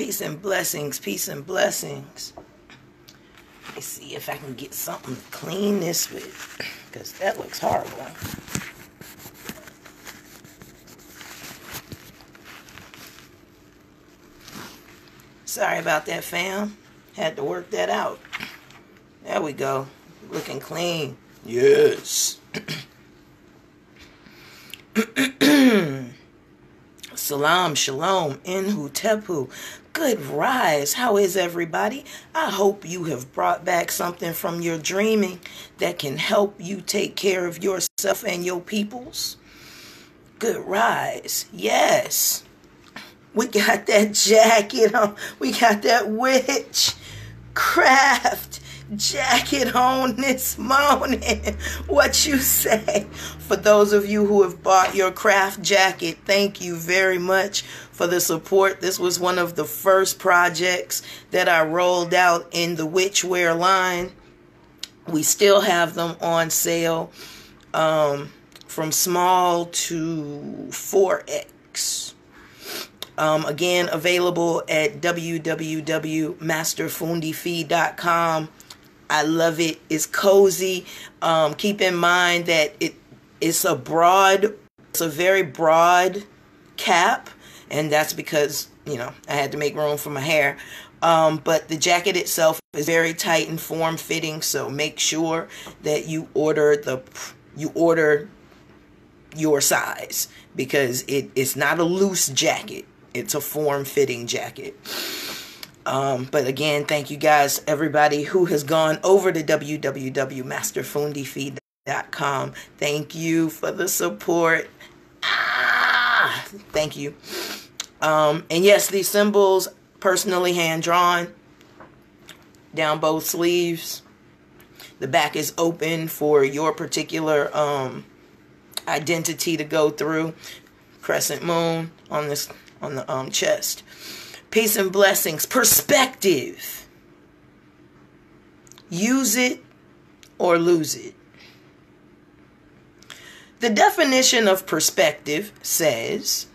Peace and blessings, peace and blessings. Let me see if I can get something to clean this with, because that looks horrible. Sorry about that, fam. Had to work that out. There we go. Looking clean. Yes. Salam, shalom, inhu, tephu. Good rise. How is everybody? I hope you have brought back something from your dreaming that can help you take care of yourself and your peoples. Good rise. Yes. We got that jacket on. We got that witchcraft jacket on this morning. What you say? For those of you who have bought your craft jacket, thank you very much for the support. This was one of the first projects that I rolled out in the witchwear line. We still have them on sale from small to 4X. Again, available at www.masterfundife.com. I love it. It's cozy. Keep in mind that it's a very broad cap, and that's because, I had to make room for my hair. But the jacket itself is very tight and form-fitting, so make sure that you order your size, because it's not a loose jacket. It's a form-fitting jacket. But again, thank you guys, everybody who has gone over to www.masterfundife.com. Thank you for the support. Thank you. And yes, these symbols personally hand-drawn down both sleeves. The back is open for your particular identity to go through. Crescent moon on the chest. Peace and blessings. Perspective. Use it or lose it. The definition of perspective says,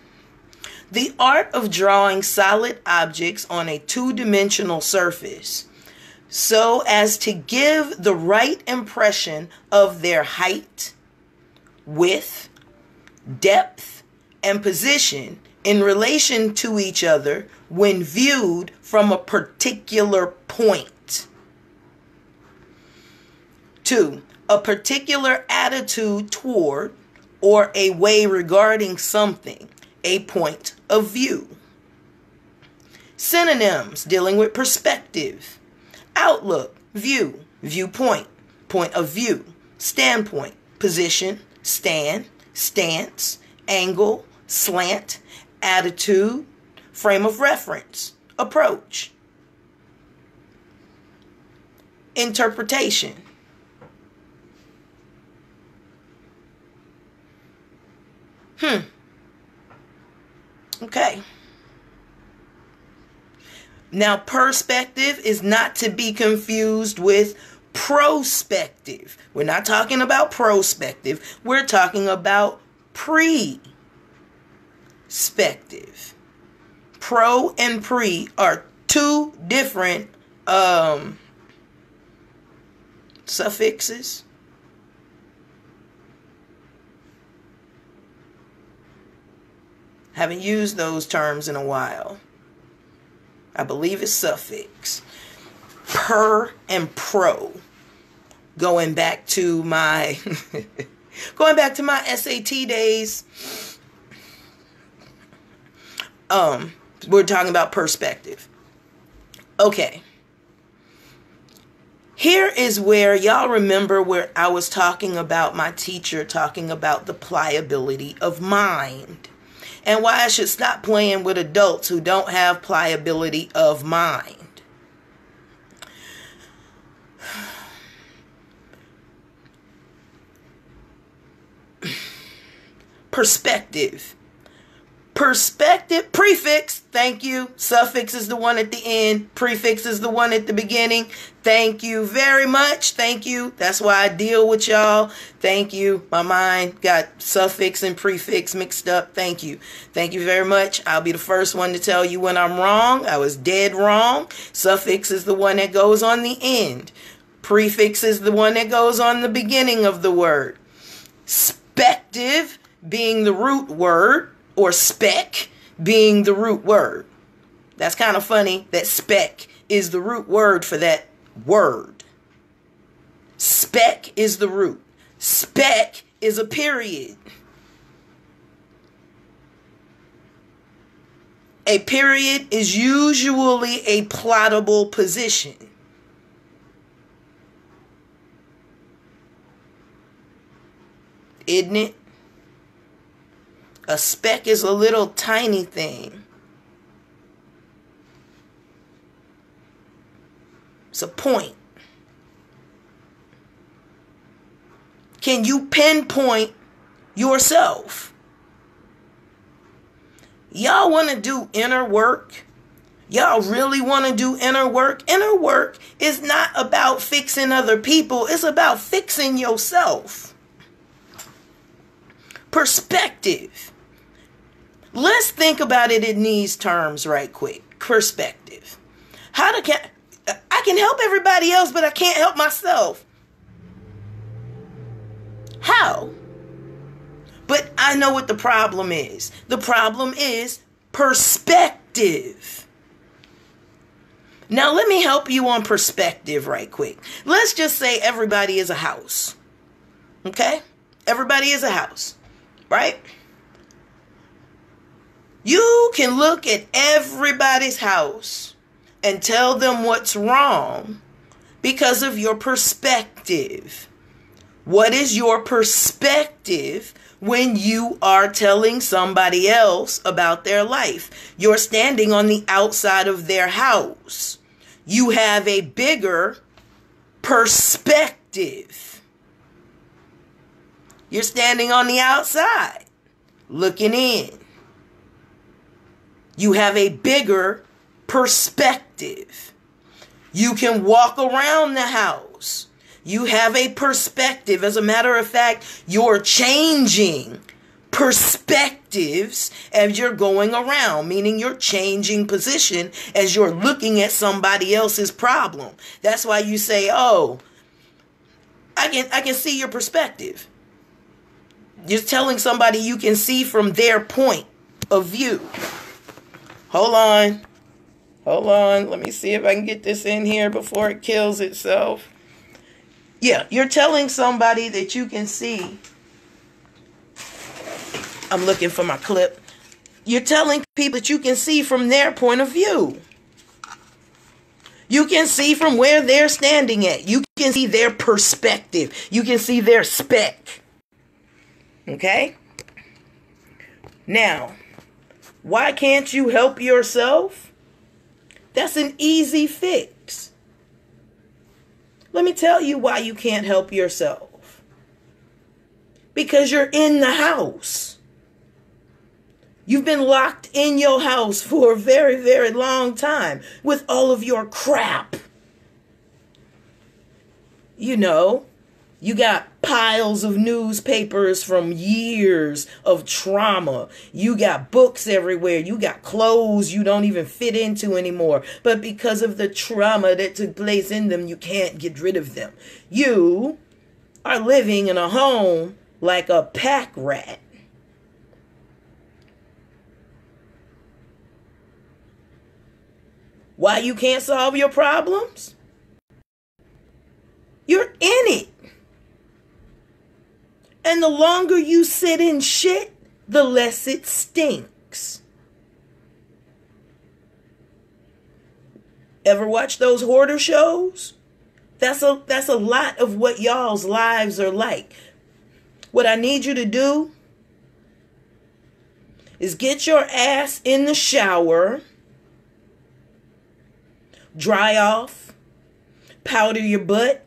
the art of drawing solid objects on a two-dimensional surface so as to give the right impression of their height, width, depth, and position in relation to each other when viewed from a particular point. 2. A particular attitude toward or a way regarding something, a point of view. Synonyms dealing with perspective: outlook, view, viewpoint, point of view, standpoint, position, stand, stance, angle, slant, attitude, frame of reference, approach. Interpretation. Okay. Now, perspective is not to be confused with prospective. We're not talking about prospective. We're talking about pre-spective. Pro and pre are two different suffixes. Haven't used those terms in a while. I believe it's suffix. Per and pro. Going back to my SAT days. We're talking about perspective. Okay. Here is where y'all remember where I was talking about my teacher talking about the pliability of mind and why I should stop playing with adults who don't have pliability of mind. Perspective. Perspective, prefix, thank you. Suffix is the one at the end. Prefix is the one at the beginning. Thank you very much. Thank you. That's why I deal with y'all. Thank you. My mind got suffix and prefix mixed up. Thank you. Thank you very much. I'll be the first one to tell you when I'm wrong. I was dead wrong. Suffix is the one that goes on the end. Prefix is the one that goes on the beginning of the word. Spective being the root word, or spec being the root word. That's kind of funny that spec is the root word for that word. Spec is the root. Spec is a period. A period is usually a plottable position. Isn't it? A speck is a little tiny thing. It's a point. Can you pinpoint yourself? Y'all want to do inner work? Y'all really want to do inner work? Inner work is not about fixing other people. It's about fixing yourself. Perspective. Let's think about it in these terms right quick. Perspective. I can help everybody else, but I can't help myself. How? But I know what the problem is. The problem is perspective. Now let me help you on perspective right quick. Let's just say everybody is a house. Okay? Everybody is a house, right? You can look at everybody's house and tell them what's wrong because of your perspective. What is your perspective when you are telling somebody else about their life? You're standing on the outside of their house. You have a bigger perspective. You're standing on the outside, looking in. You have a bigger perspective. You can walk around the house. You have a perspective. As a matter of fact, you're changing perspectives as you're going around, meaning you're changing position as you're looking at somebody else's problem. That's why you say, oh, I can see your perspective. You're telling somebody you can see from their point of view. Hold on. Let me see if I can get this in here before it kills itself. Yeah, you're telling somebody that you can see. I'm looking for my clip. You're telling people that you can see from their point of view. You can see from where they're standing at. You can see their perspective. You can see their spec. Okay? Now, why can't you help yourself? That's an easy fix. Let me tell you why you can't help yourself. Because you're in the house. You've been locked in your house for a very, very long time with all of your crap. You know, you got piles of newspapers from years of trauma. You got books everywhere. You got clothes you don't even fit into anymore. But because of the trauma that took place in them, you can't get rid of them. You are living in a home like a pack rat. Why you can't solve your problems? You're in it. And the longer you sit in shit, the less it stinks. Ever watch those hoarder shows? That's a lot of what y'all's lives are like. What I need you to do is get your ass in the shower, dry off, powder your butt,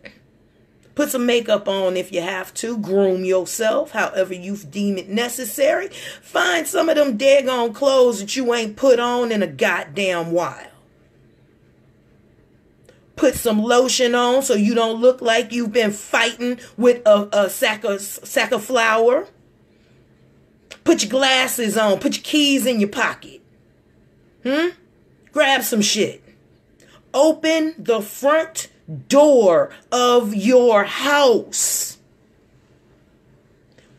Put some makeup on if you have to. Groom yourself however you deem it necessary. Find some of them daggone clothes that you ain't put on in a goddamn while. Put some lotion on so you don't look like you've been fighting with a sack of flour. Put your glasses on. Put your keys in your pocket. Grab some shit. Open the front door of your house.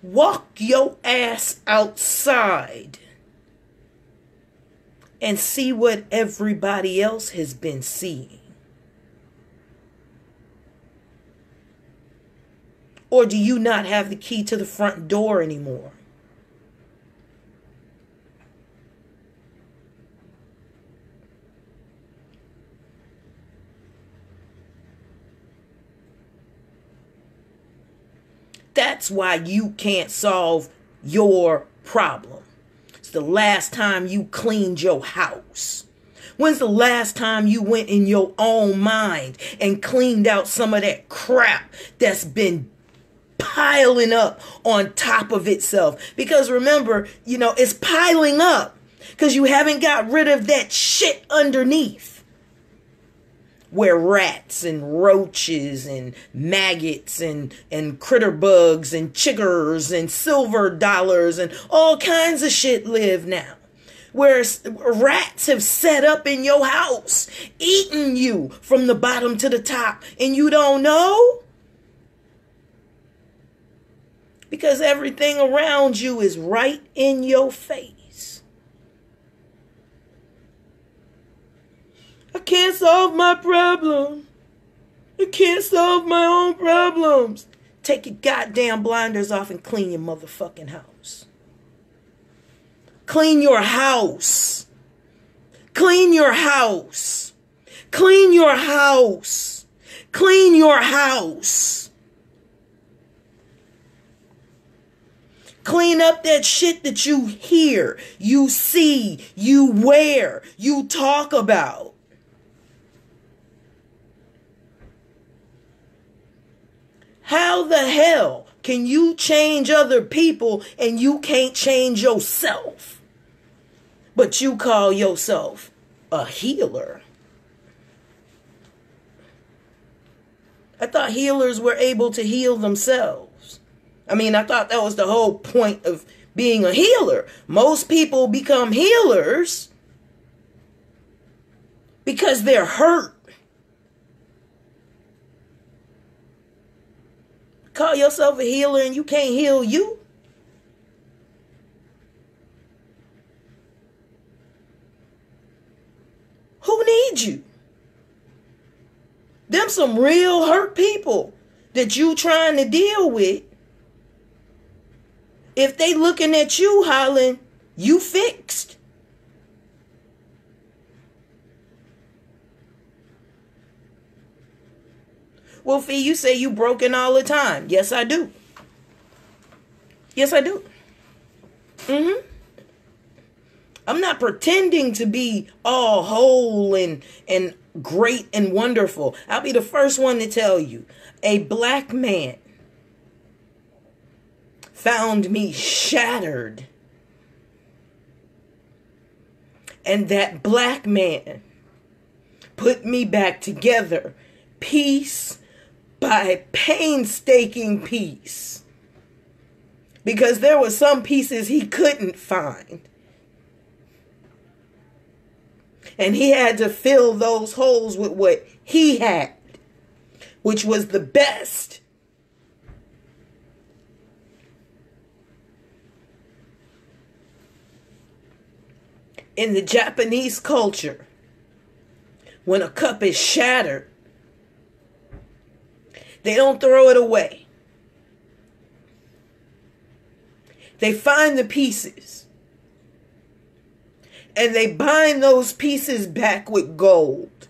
Walk your ass outside and see what everybody else has been seeing. Or do you not have the key to the front door anymore? That's why you can't solve your problem. It's the last time you cleaned your house. When's the last time you went in your own mind and cleaned out some of that crap that's been piling up on top of itself? Because remember, it's piling up because you haven't got rid of that shit underneath. Where rats and roaches and maggots and critter bugs and chiggers and silver dollars and all kinds of shit live now. Where rats have set up in your house, eating you from the bottom to the top, and you don't know? Because everything around you is right in your face. I can't solve my problem. I can't solve my own problems. Take your goddamn blinders off and clean your motherfucking house. Clean your house. Clean your house. Clean your house. Clean your house. Clean up that shit that you hear, you see, you wear, you talk about. How the hell can you change other people and you can't change yourself? But you call yourself a healer. I thought healers were able to heal themselves. I thought that was the whole point of being a healer. Most people become healers because they're hurt. Call yourself a healer and you can't heal you? Who needs you? Them some real hurt people that you trying to deal with. If they looking at you hollering, you fixed. Well, Fee, you say you broken all the time. Yes, I do. Yes, I do. I'm not pretending to be all whole and great and wonderful. I'll be the first one to tell you. A black man found me shattered. And that black man put me back together, piece by painstaking piece. Because there were some pieces he couldn't find. And he had to fill those holes with what he had, which was the best. In the Japanese culture, when a cup is shattered, they don't throw it away. They find the pieces. And they bind those pieces back with gold.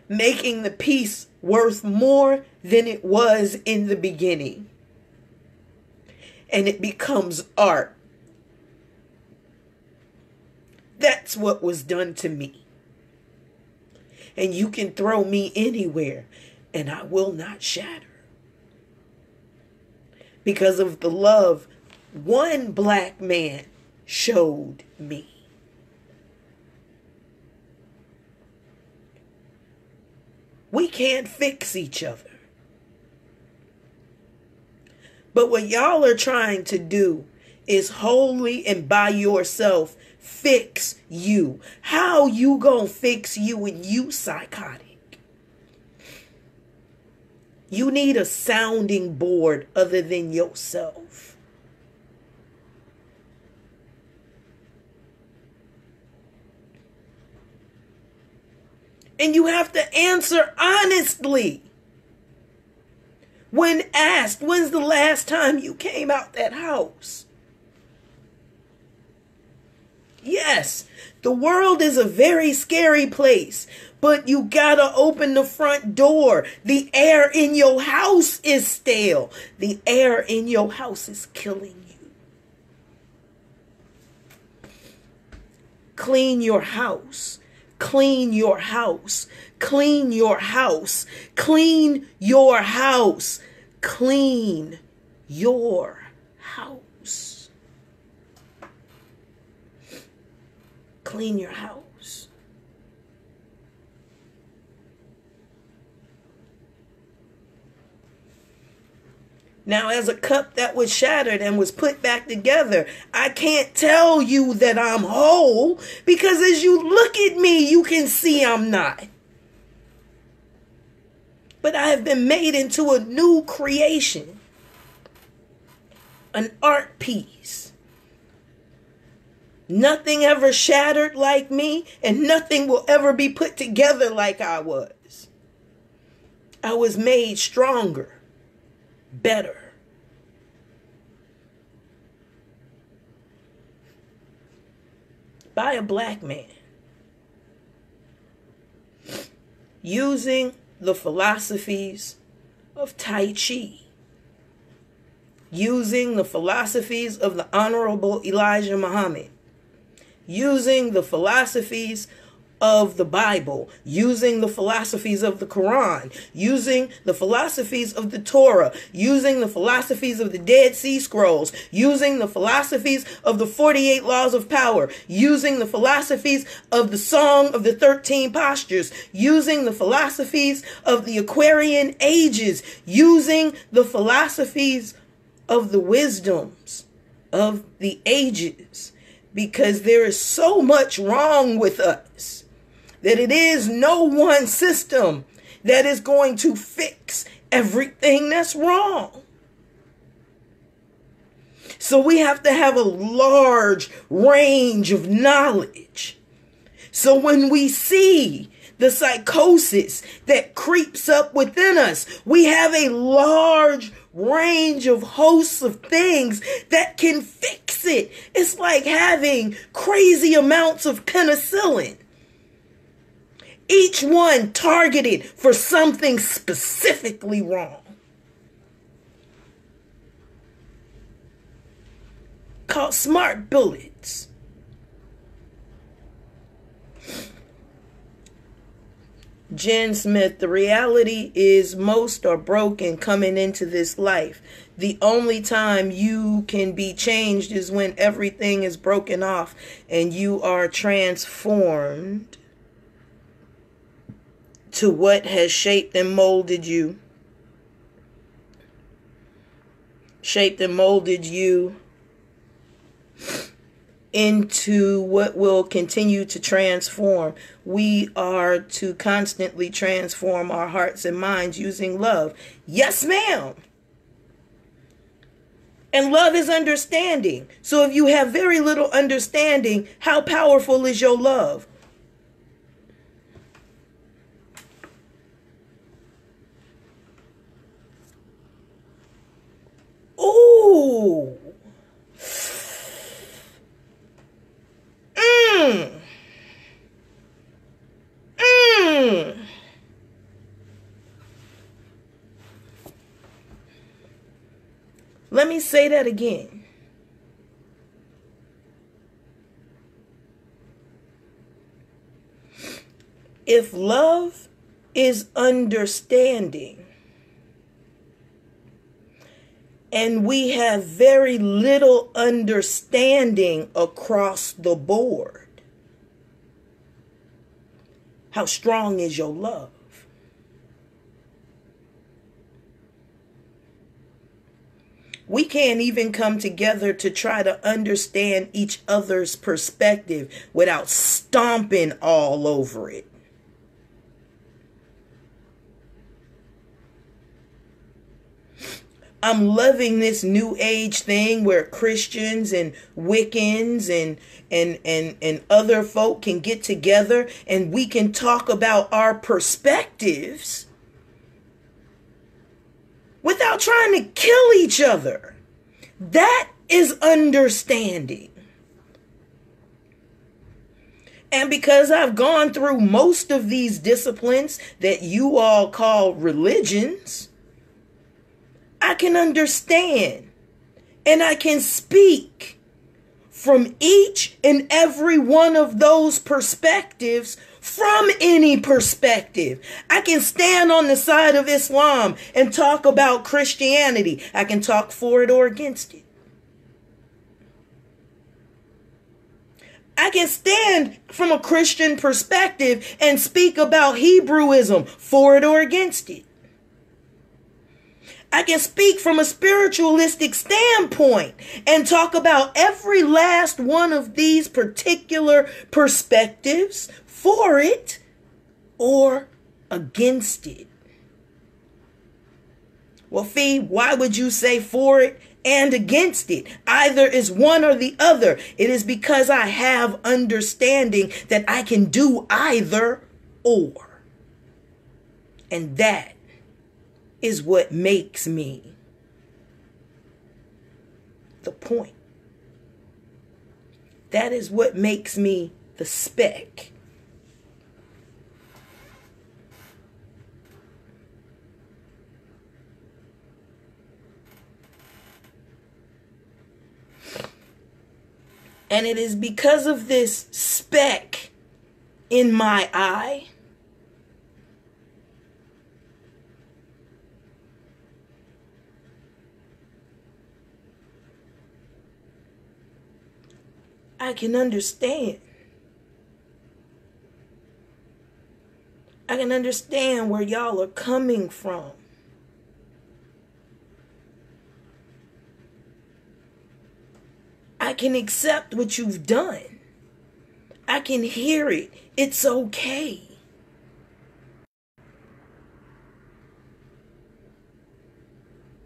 Making the piece worth more than it was in the beginning. And it becomes art. That's what was done to me. And you can throw me anywhere and I will not shatter. Because of the love one black man showed me. We can't fix each other. But what y'all are trying to do is wholly and by yourself fix you. How you gonna fix you when you psychotic? You need a sounding board other than yourself. And you have to answer honestly. When asked, when's the last time you came out that house? Yes, the world is a very scary place, but you gotta open the front door. The air in your house is stale. The air in your house is killing you. Clean your house. Clean your house. Clean your house. Clean your house. Clean your house. Clean your house. Now, as a cup that was shattered and was put back together, I can't tell you that I'm whole, because as you look at me, you can see I'm not. But I have been made into a new creation, an art piece. Nothing ever shattered like me, and nothing will ever be put together like I was. I was made stronger, better. By a black man. Using the philosophies of Tai Chi. Using the philosophies of the Honorable Elijah Muhammad. Using the philosophies of the Bible, using the philosophies of the Quran, using the philosophies of the Torah, using the philosophies of the Dead Sea Scrolls, using the philosophies of the 48 Laws of Power, using the philosophies of the Song of the 13 Postures, using the philosophies of the Aquarian Ages, using the philosophies of the wisdoms of the ages, because there is so much wrong with us that it is no one system that is going to fix everything that's wrong. So we have to have a large range of knowledge. So when we see the psychosis that creeps up within us, we have a large range of hosts of things that can fix it. It's like having crazy amounts of penicillin. Each one targeted for something specifically wrong. Called smart bullets. Jen Smith, the reality is most are broken coming into this life. The only time you can be changed is when everything is broken off and you are transformed to what has shaped and molded you. Shaped and molded you into what will continue to transform. We are to constantly transform our hearts and minds using love. Yes, ma'am. And love is understanding. So if you have very little understanding, how powerful is your love? Ooh. Let me say that again. If love is understanding. And we have very little understanding across the board. How strong is your love? We can't even come together to try to understand each other's perspective without stomping all over it. I'm loving this new age thing where Christians and Wiccans and other folk can get together and we can talk about our perspectives without trying to kill each other. That is understanding. And because I've gone through most of these disciplines that you all call religions, I can understand and I can speak from each and every one of those perspectives from any perspective. I can stand on the side of Islam and talk about Christianity. I can talk for it or against it. I can stand from a Christian perspective and speak about Hebrewism for it or against it. I can speak from a spiritualistic standpoint and talk about every last one of these particular perspectives for it or against it. Well, Fee, why would you say for it and against it? Either is one or the other. It is because I have understanding that I can do either or. And that is what makes me the point. That is what makes me the speck. And it is because of this speck in my eye I can understand. I can understand where y'all are coming from. I can accept what you've done. I can hear it. It's okay.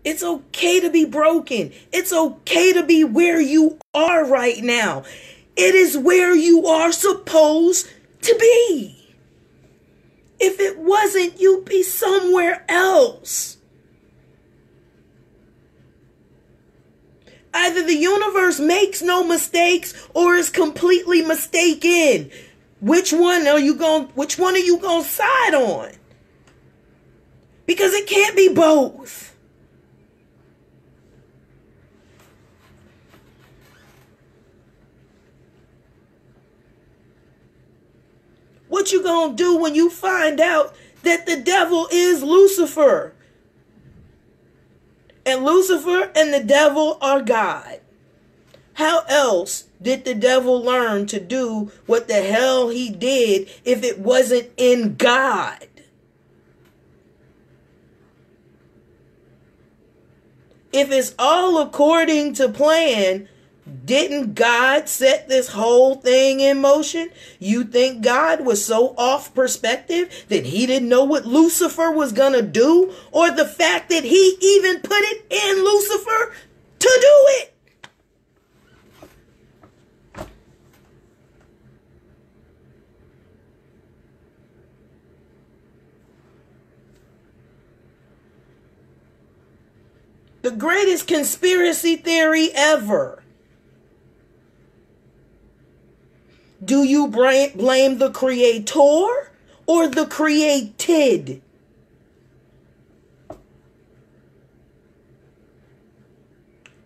It's okay to be broken. It's okay to be where you are right now. It is where you are supposed to be. If it wasn't, you'd be somewhere else. Either the universe makes no mistakes or is completely mistaken. Which one are you going to side on? Because it can't be both. What you gonna do when you find out that the devil is Lucifer? And Lucifer and the devil are God. How else did the devil learn to do what the hell he did if it wasn't in God? If it's all according to plan, didn't God set this whole thing in motion? You think God was so off perspective that he didn't know what Lucifer was going to do? Or the fact that he even put it in Lucifer to do it? The greatest conspiracy theory ever. Do you blame the creator or the created?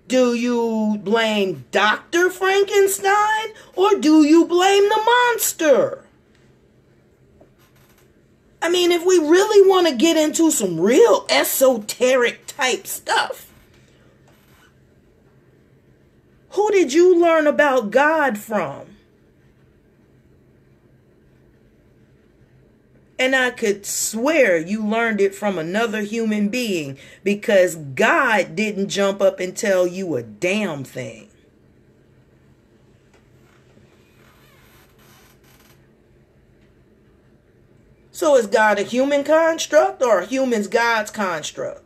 Do you blame Dr. Frankenstein or do you blame the monster? I mean, if we really want to get into some real esoteric type stuff, who did you learn about God from? And I could swear you learned it from another human being, because God didn't jump up and tell you a damn thing. So is God a human construct, or are humans God's construct?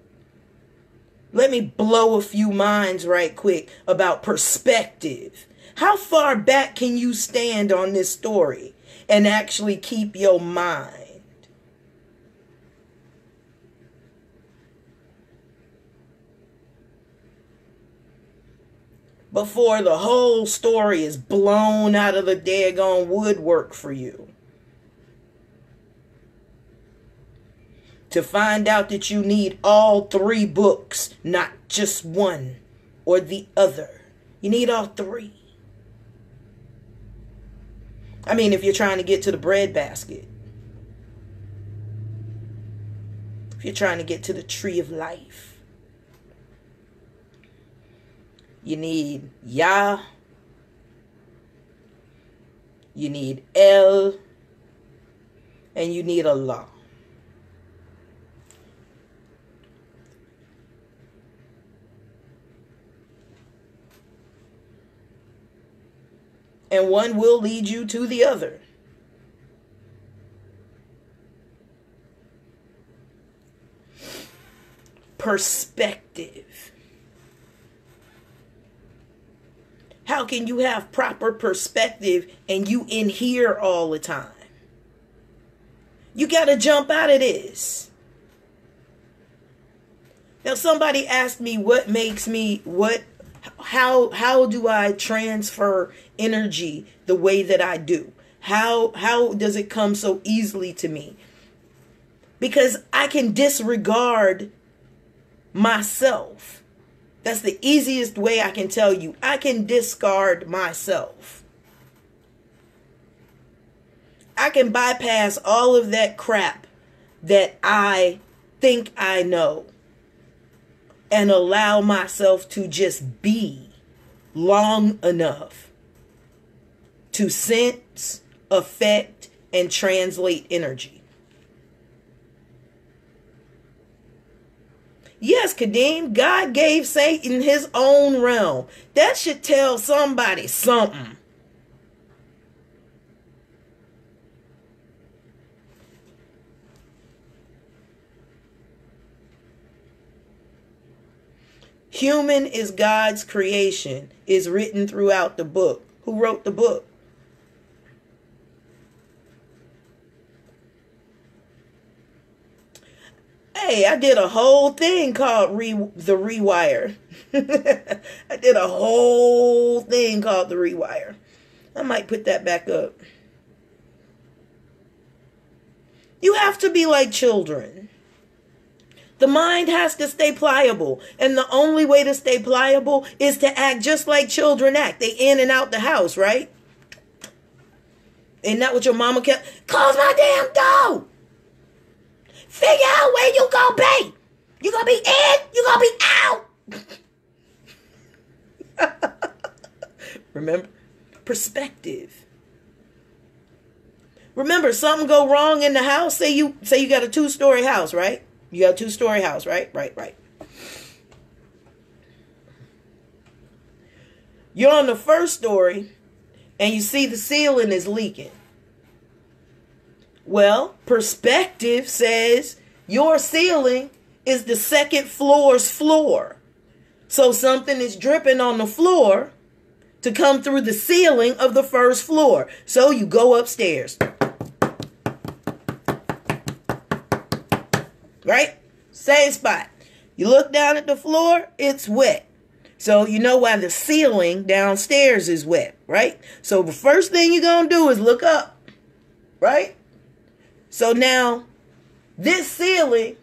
Let me blow a few minds right quick about perspective. How far back can you stand on this story and actually keep your mind? Before the whole story is blown out of the daggone woodwork for you. To find out that you need all 3 books, not just one or the other. You need all 3. I mean, if you're trying to get to the breadbasket. If you're trying to get to the tree of life. You need Yah. You need El. And you need Allah. And one will lead you to the other. Perspective. How can you have proper perspective and you in here all the time? You got to jump out of this. Now, somebody asked me what makes me, how do I transfer energy the way that I do? How does it come so easily to me? Because I can disregard myself. That's the easiest way I can tell you. I can discard myself. I can bypass all of that crap that I think I know and allow myself to just be long enough to sense, affect, and translate energy. Yes, Kadeem, God gave Satan his own realm. That should tell somebody something. Human is God's creation is written throughout the book. Who wrote the book? Hey, I did a whole thing called The Rewire. I did a whole thing called The Rewire. I might put that back up. You have to be like children. The mind has to stay pliable. And the only way to stay pliable is to act just like children act. They in and out the house, right? Isn't that what your mama kept? Close my damn door. Figure out where you gonna be. You gonna be in? You gonna be out? Remember? Perspective. Remember, something go wrong in the house. Say you got a 2-story house, right? You got a 2-story house, right? Right. You're on the 1st story and you see the ceiling is leaking. Well, perspective says your ceiling is the 2nd floor's floor. So something is dripping on the floor to come through the ceiling of the 1st floor. So you go upstairs. Right? Same spot. You look down at the floor, it's wet. So you know why the ceiling downstairs is wet, right? So the first thing you're going to do is look up, right? So now this ceiling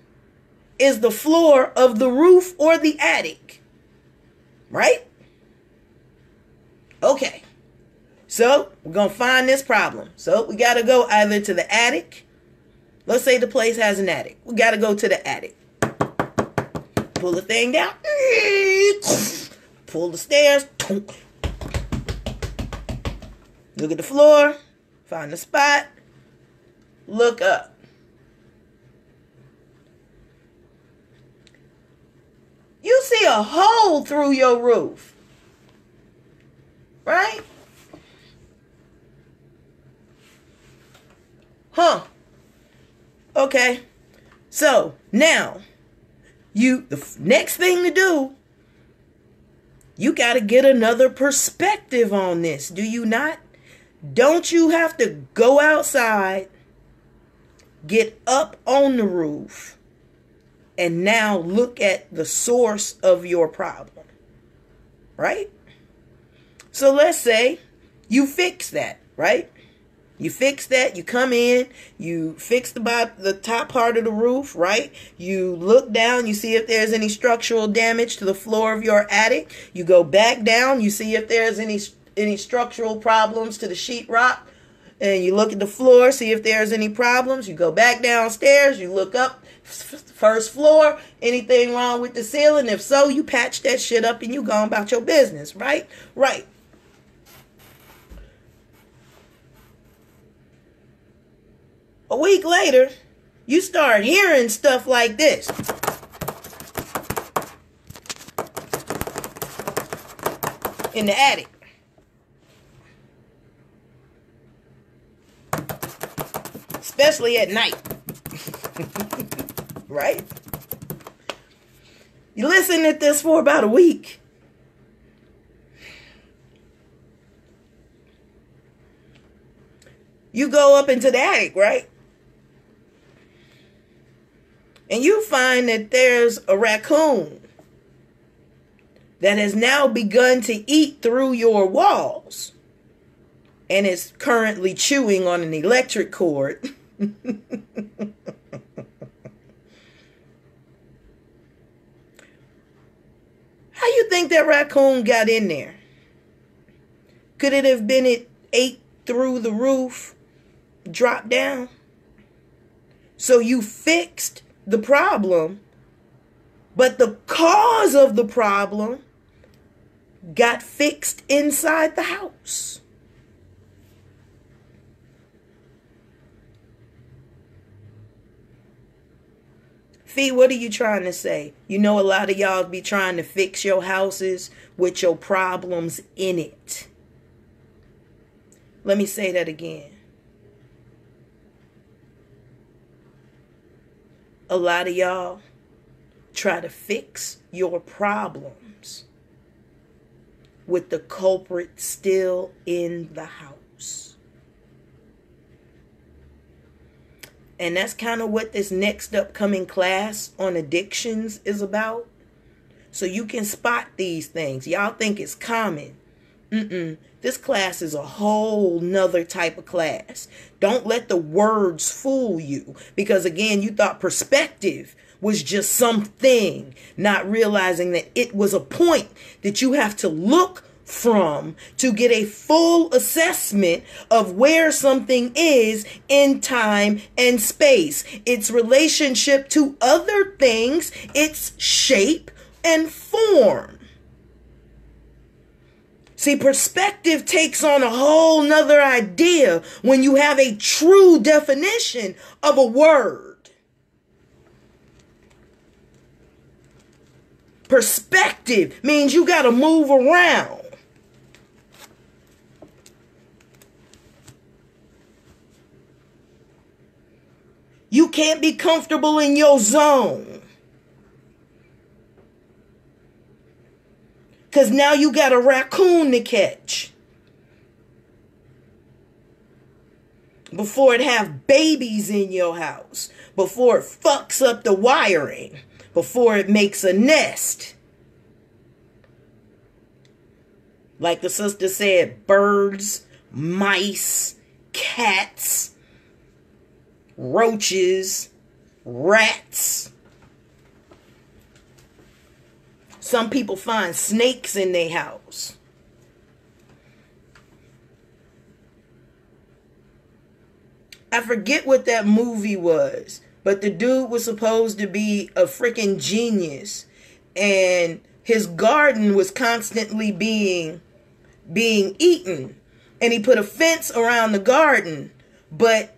is the floor of the roof or the attic, right? Okay. So we're going to find this problem. So we got to go either to the attic Let's say the place has an attic. We got to go to the attic. Pull the thing down. Pull the stairs. Look at the floor. Find the spot. Look up. You see a hole through your roof. Right? Huh. Okay. So, now, the next thing to do, you got to get another perspective on this. Do you not? Don't you have to go outside, get up on the roof, and now look at the source of your problem? Right? So let's say you fix that, right? You fix that, you come in, you fix the top part of the roof, right? You look down, you see if there's any structural damage to the floor of your attic. You go back down, you see if there's any structural problems to the sheetrock. And you look at the floor, see if there's any problems. You go back downstairs, you look up, first floor, anything wrong with the ceiling? If so, you patch that shit up and you go about your business, right? Right. A week later, you start hearing stuff like this. In the attic. Especially at night. Right? You listen to this for about a week. You go up into the attic, right? And you find that there's a raccoon that has now begun to eat through your walls and is currently chewing on an electric cord. How you think that raccoon got in there? Could it have been it ate through the roof, dropped down? So you fixed the problem, but the cause of the problem got fixed inside the house. Fee, what are you trying to say? You know, a lot of y'all be trying to fix your houses with your problems in it. Let me say that again. A lot of y'all try to fix your problems with the culprit still in the house. And that's kind of what this next upcoming class on addictions is about. So you can spot these things. Y'all think it's common. This class is a whole nother type of class. Don't let the words fool you. Because again, you thought perspective was just something, not realizing that it was a point that you have to look from to get a full assessment of where something is in time and space, its relationship to other things, its shape and form. See, perspective takes on a whole nother idea when you have a true definition of a word. Perspective means you got to move around. You can't be comfortable in your zone. Because now you got a raccoon to catch. Before it have babies in your house. Before it fucks up the wiring. Before it makes a nest. Like the sister said, birds, mice, cats, roaches, rats. Some people find snakes in their house. I forget what that movie was, but the dude was supposed to be a freaking genius, and his garden was constantly being eaten, and he put a fence around the garden, but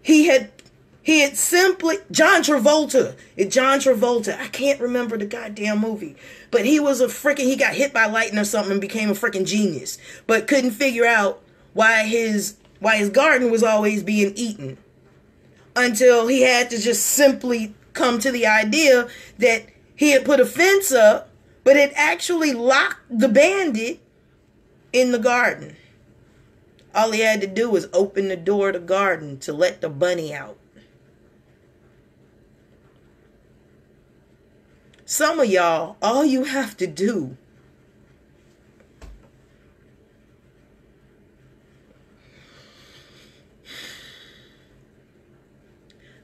he had simply John Travolta, I can't remember the goddamn movie, but he got hit by lightning or something and became a freaking genius, but couldn't figure out why his garden was always being eaten, until he had to just simply come to the idea that he had put a fence up, but it actually locked the bandit in the garden. All he had to do was open the door of the garden to let the bunny out. Some of y'all, all you have to do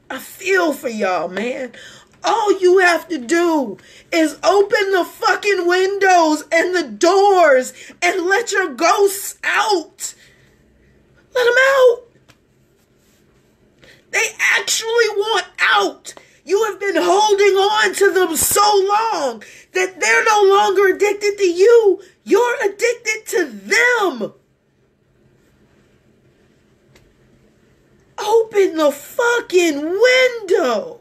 I feel for y'all, man. All you have to do is open the fucking windows and the doors and let your ghosts out. Let them out. They actually want out. You have been holding on to them so long that they're no longer addicted to you. You're addicted to them. Open the fucking window.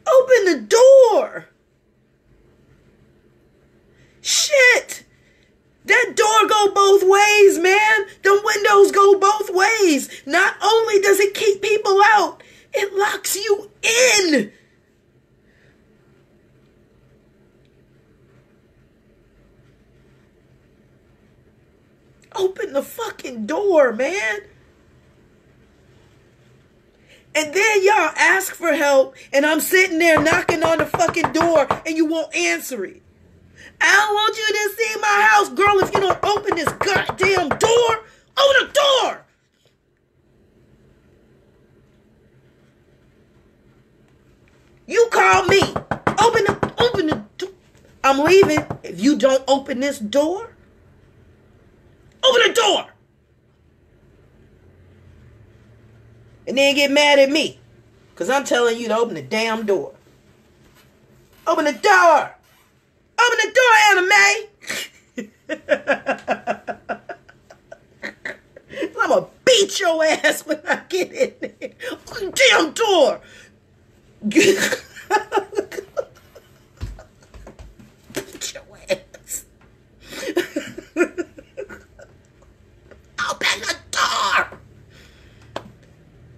Open the door. Shit. That door go both ways, man. The windows go both ways. Not only does it keep people out, it locks you in. Open the fucking door, man. And then y'all ask for help, and I'm sitting there knocking on the fucking door, and you won't answer it. I don't want you to see my house, girl, if you don't open this goddamn door. Open the door! You call me. Open the door. I'm leaving if you don't open this door. Open the door! And then get mad at me, because I'm telling you to open the damn door. Open the door! Open the door, Anna Mae! I'm gonna beat your ass when I get in there. Open the damn door! Beat your ass. Open the door!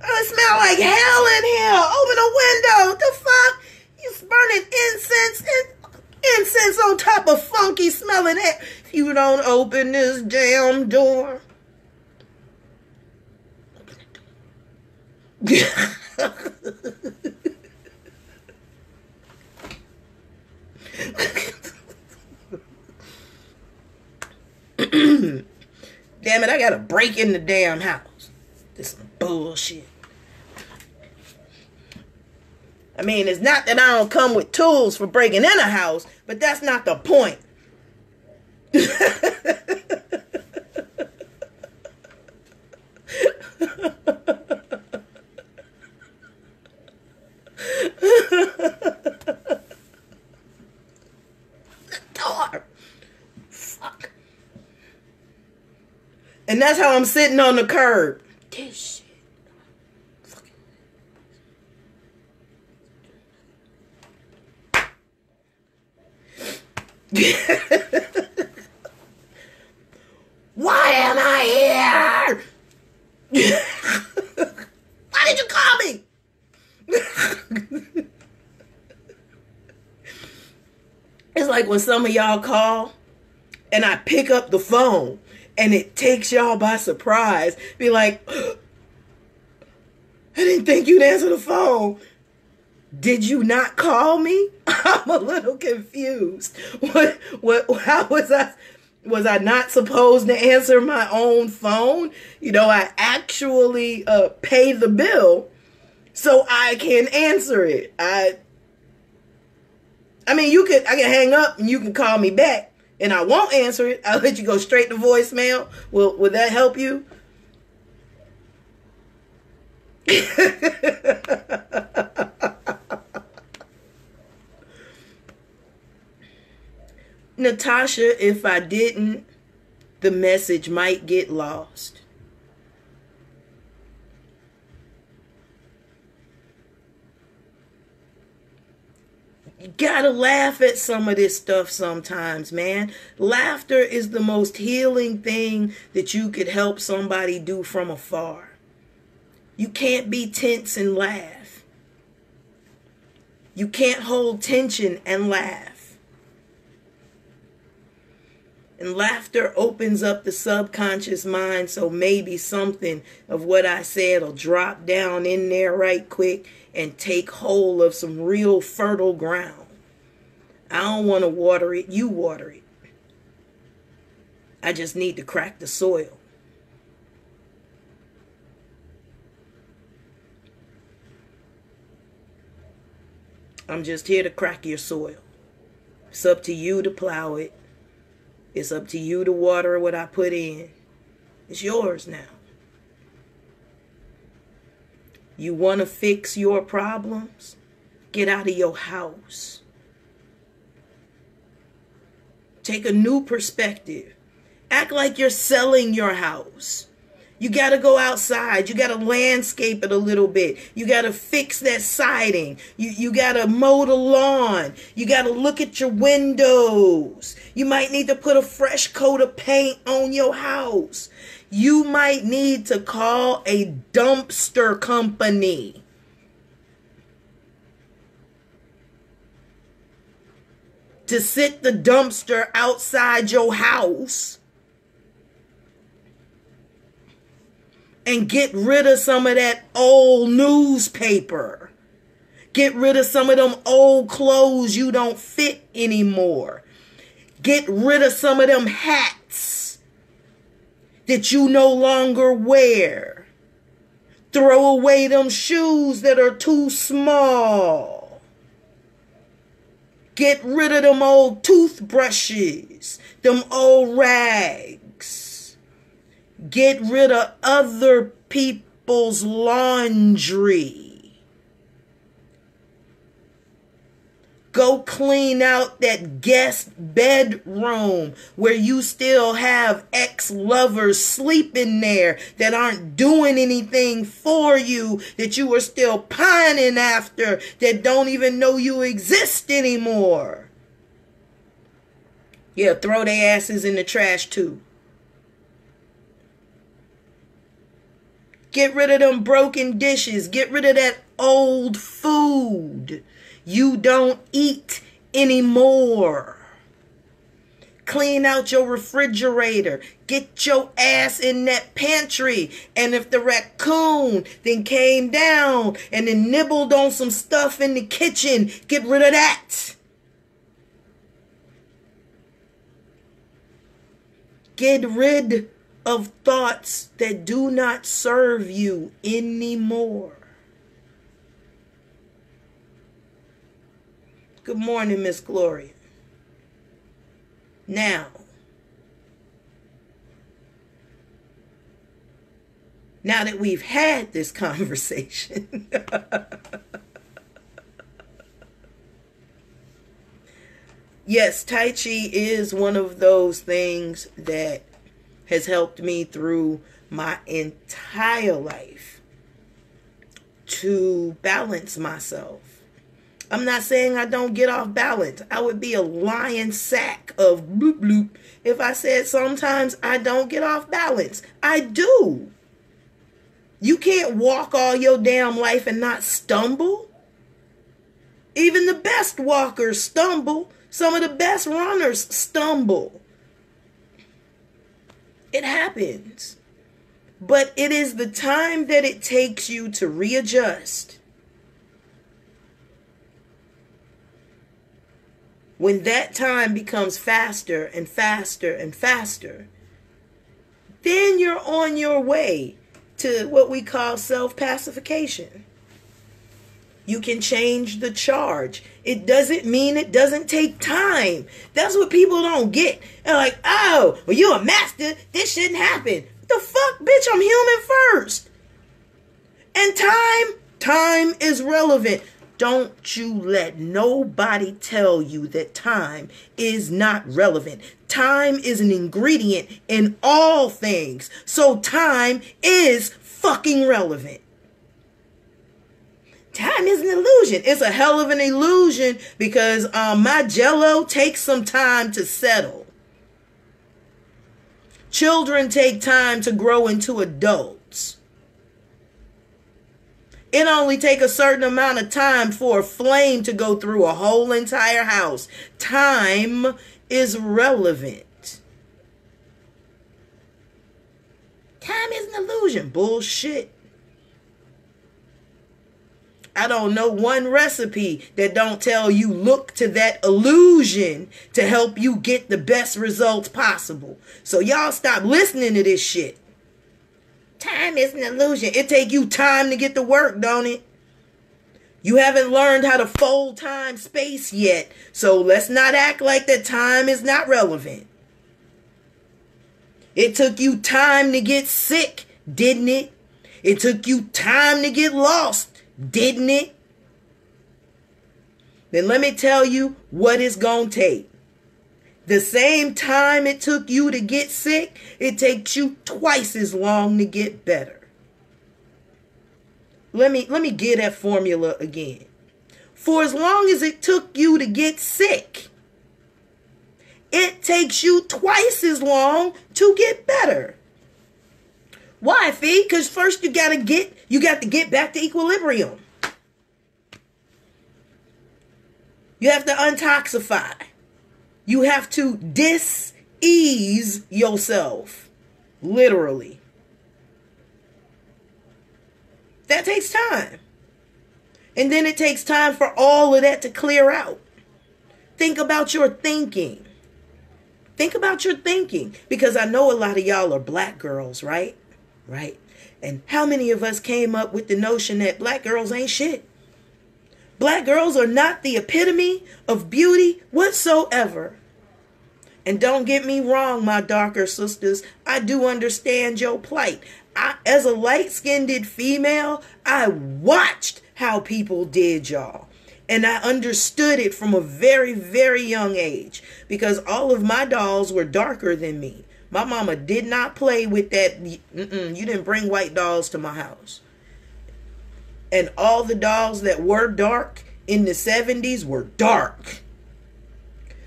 It smell like hell in here. Open the window. What the fuck? You burning incense on top of funky smelling air. If you don't open this damn door. Open the door. Damn it, I gotta break in the damn house. This is some bullshit. I mean, it's not that I don't come with tools for breaking in a house, but that's not the point. The door. Fuck. And that's how I'm sitting on the curb. This shit. Why am I here? Why did you call me? It's like when some of y'all call and I pick up the phone and it takes y'all by surprise. Be like, I didn't think you'd answer the phone. Did you not call me? I'm a little confused. How was I not supposed to answer my own phone? You know, I actually pay the bill so I can answer it. I mean, I can hang up and you can call me back and I won't answer it. I'll let you go straight to voicemail. Will that help you? Natasha, if I didn't, the message might get lost. You gotta laugh at some of this stuff sometimes, man. Laughter is the most healing thing that you could help somebody do from afar. You can't be tense and laugh. You can't hold tension and laugh. And laughter opens up the subconscious mind, so maybe something of what I said will drop down in there right quick and take hold of some real fertile ground. I don't want to water it. You water it. I just need to crack the soil. I'm just here to crack your soil. It's up to you to plow it. It's up to you to water what I put in. It's yours now. You want to fix your problems? Get out of your house. Take a new perspective. Act like you're selling your house. You got to go outside. You got to landscape it a little bit. You got to fix that siding. You got to mow the lawn. You got to look at your windows. You might need to put a fresh coat of paint on your house. You might need to call a dumpster company. To sit the dumpster outside your house and get rid of some of that old newspaper. Get rid of some of them old clothes you don't fit anymore. Get rid of some of them hats that you no longer wear. Throw away them shoes that are too small. Get rid of them old toothbrushes, them old rags. Get rid of other people's laundry. Go clean out that guest bedroom where you still have ex-lovers sleeping there that aren't doing anything for you, that you are still pining after, that don't even know you exist anymore. Yeah, throw their asses in the trash too. Get rid of them broken dishes. Get rid of that old food you don't eat anymore. Clean out your refrigerator. Get your ass in that pantry. And if the raccoon then came down and then nibbled on some stuff in the kitchen, get rid of that. Get rid of thoughts that do not serve you anymore. Good morning, Miss Gloria. Now that we've had this conversation, yes, Tai Chi is one of those things that has helped me through my entire life to balance myself. I'm not saying I don't get off balance. I would be a lying sack of bloop bloop if I said sometimes I don't get off balance. I do. You can't walk all your damn life and not stumble. Even the best walkers stumble. Some of the best runners stumble. It happens. But it is the time that it takes you to readjust. When that time becomes faster and faster and faster, then you're on your way to what we call self-pacification. You can change the charge. It doesn't mean it doesn't take time. That's what people don't get. They're like, oh, well, you're a master. This shouldn't happen. The fuck, bitch, I'm human first. And time is relevant. Don't you let nobody tell you that time is not relevant. Time is an ingredient in all things. So time is fucking relevant. Time is an illusion. It's a hell of an illusion because my Jell-O takes some time to settle. Children take time to grow into adults. It only takes a certain amount of time for a flame to go through a whole entire house. Time is relevant. Time is an illusion. Bullshit. I don't know one recipe that don't tell you look to that illusion to help you get the best results possible. So y'all stop listening to this shit. Time is an illusion. It take you time to get to work, don't it? You haven't learned how to fold time space yet. So let's not act like that time is not relevant. It took you time to get sick, didn't it? It took you time to get lost, didn't it? Then let me tell you what it's going to take. The same time it took you to get sick, it takes you twice as long to get better. Let me get that formula again. For as long as it took you to get sick, it takes you twice as long to get better. Why, Fee? Because first you got to get back to equilibrium. You have to untoxify. You have to dis-ease yourself. Literally. That takes time. And then it takes time for all of that to clear out. Think about your thinking. Think about your thinking. Because I know a lot of y'all are black girls, right? Right? And how many of us came up with the notion that black girls ain't shit? Black girls are not the epitome of beauty whatsoever. And don't get me wrong, my darker sisters. I do understand your plight. As a light-skinned female, I watched how people did y'all. And I understood it from a very, very young age. Because all of my dolls were darker than me. My mama did not play with that. You didn't bring white dolls to my house. And all the dolls that were dark in the 70s were dark.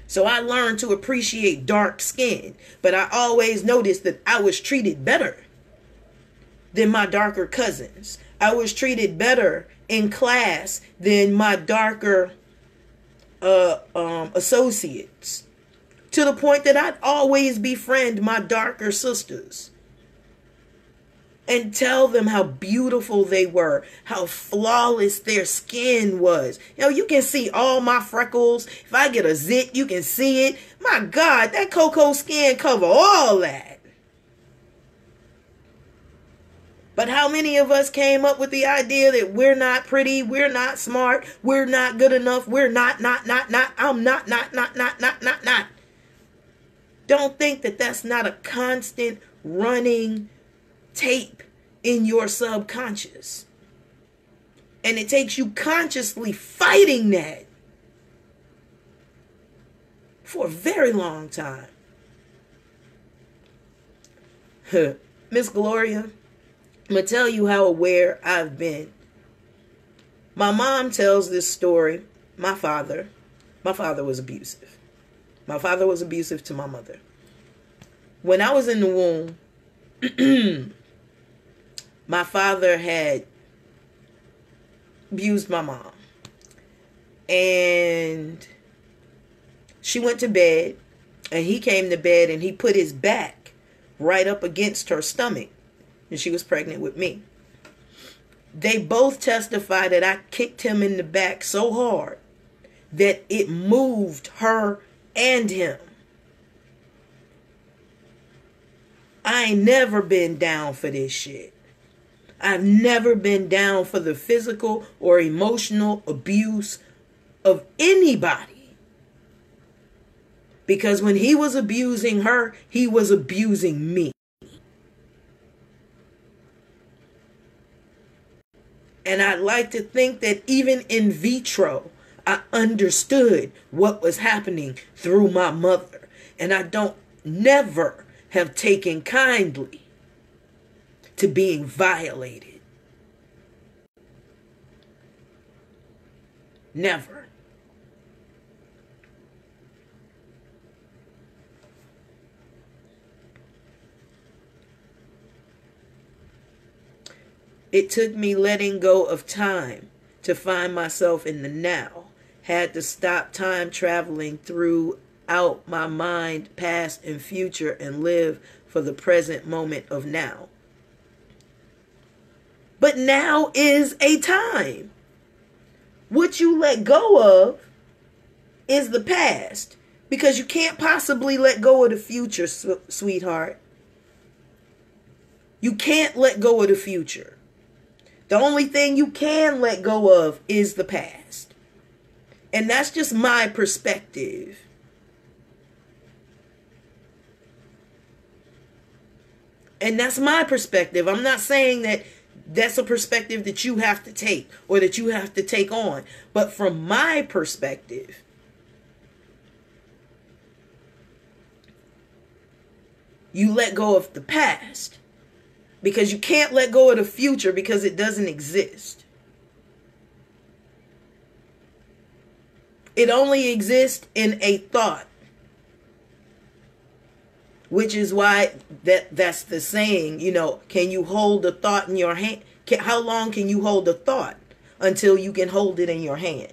So I learned to appreciate dark skin. But I always noticed that I was treated better than my darker cousins. I was treated better in class than my darker associates. To the point that I'd always befriend my darker sisters. And tell them how beautiful they were. How flawless their skin was. You can see all my freckles. If I get a zit, you can see it. My God, that cocoa skin cover all that. But how many of us came up with the idea that we're not pretty, we're not smart, we're not good enough, we're not, I'm not. Don't think that that's not a constant running tape in your subconscious. And it takes you consciously fighting that for a very long time. Miss Gloria, I'm going to tell you how aware I've been. My mom tells this story. My father was abusive. My father was abusive to my mother. When I was in the womb, my father had abused my mom. And she went to bed, and he came to bed, and he put his back right up against her stomach. And she was pregnant with me. They both testified that I kicked him in the back so hard that it moved her and him. I ain't never been down for this shit. I've never been down for the physical or emotional abuse of anybody. Because when he was abusing her, he was abusing me. And I'd like to think that even in vitro, I understood what was happening through my mother. And I don't never have taken kindly to being violated. Never. It took me letting go of time to find myself in the now. Had to stop time traveling throughout my mind, past and future, and live for the present moment of now. But now is a time. What you let go of is the past. Because you can't possibly let go of the future, sweetheart. You can't let go of the future. The only thing you can let go of is the past. And that's just my perspective. And that's my perspective. I'm not saying that that's a perspective that you have to take or that you have to take on. But from my perspective, you let go of the past. Because you can't let go of the future because it doesn't exist. It only exists in a thought. Which is why that's the saying, you know, can you hold a thought in your hand? How long can you hold a thought until you can hold it in your hand?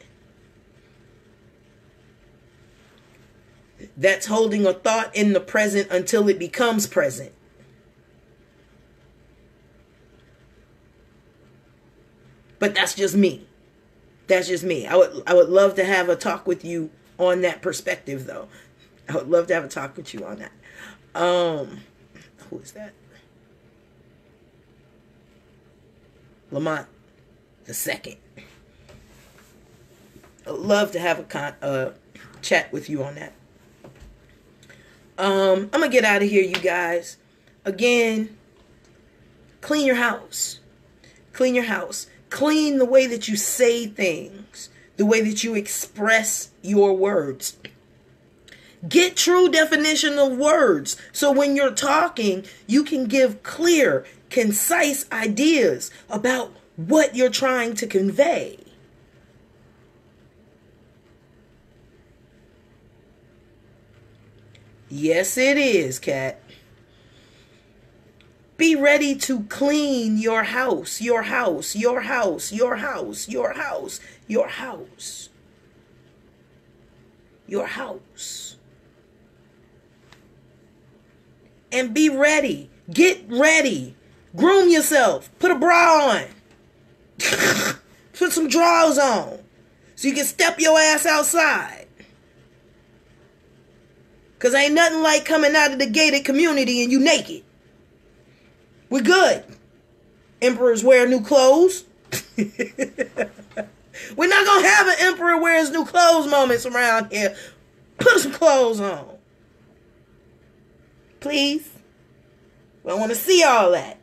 That's holding a thought in the present until it becomes present. But that's just me. That's just me. I would love to have a talk with you on that perspective, though. I would love to have a talk with you on that. Who is that? Lamont the second. I'd love to have a chat with you on that. I'm gonna get out of here, you guys. Again, clean your house. Clean your house. Clean the way that you say things, the way that you express your words. Get true definition of words. So when you're talking, you can give clear, concise ideas about what you're trying to convey. Yes, it is, Kat. Be ready to clean your house, your house, your house, your house, your house, your house, your house. And be ready. Get ready. Groom yourself. Put a bra on. Put some drawers on so you can step your ass outside. Because ain't nothing like coming out of the gated community and you naked. We're good. Emperors wear new clothes. We're not going to have an emperor wears new clothes moments around here. Put some clothes on. Please. I don't want to see all that.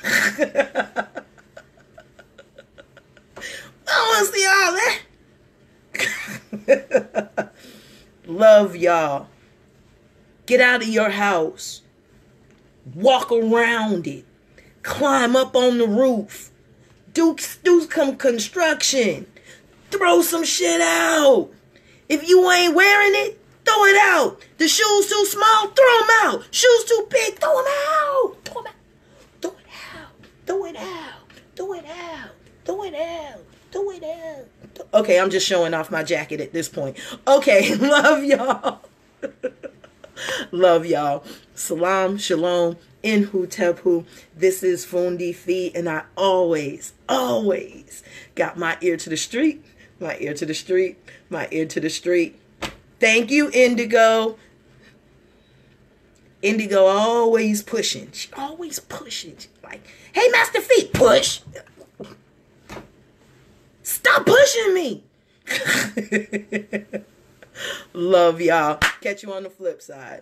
I don't want to see all that. Love y'all. Get out of your house. Walk around it. Climb up on the roof. Do some construction. Throw some shit out. If you ain't wearing it, throw it out. The shoes too small, throw them out. Shoes too big, throw them out. Throw them out. Throw it out. Throw it out. Throw it out. Throw it out. Throw it out. Okay, I'm just showing off my jacket at this point. Okay, love y'all. Love y'all. Salam, shalom, inhu tebhu. This is Fundi Fee, and I always got my ear to the street. My ear to the street. My ear to the street. Thank you, Indigo. Indigo always pushing. She always pushing. She's like, hey, Master Feet, push. Stop pushing me. Love y'all. Catch you on the flip side.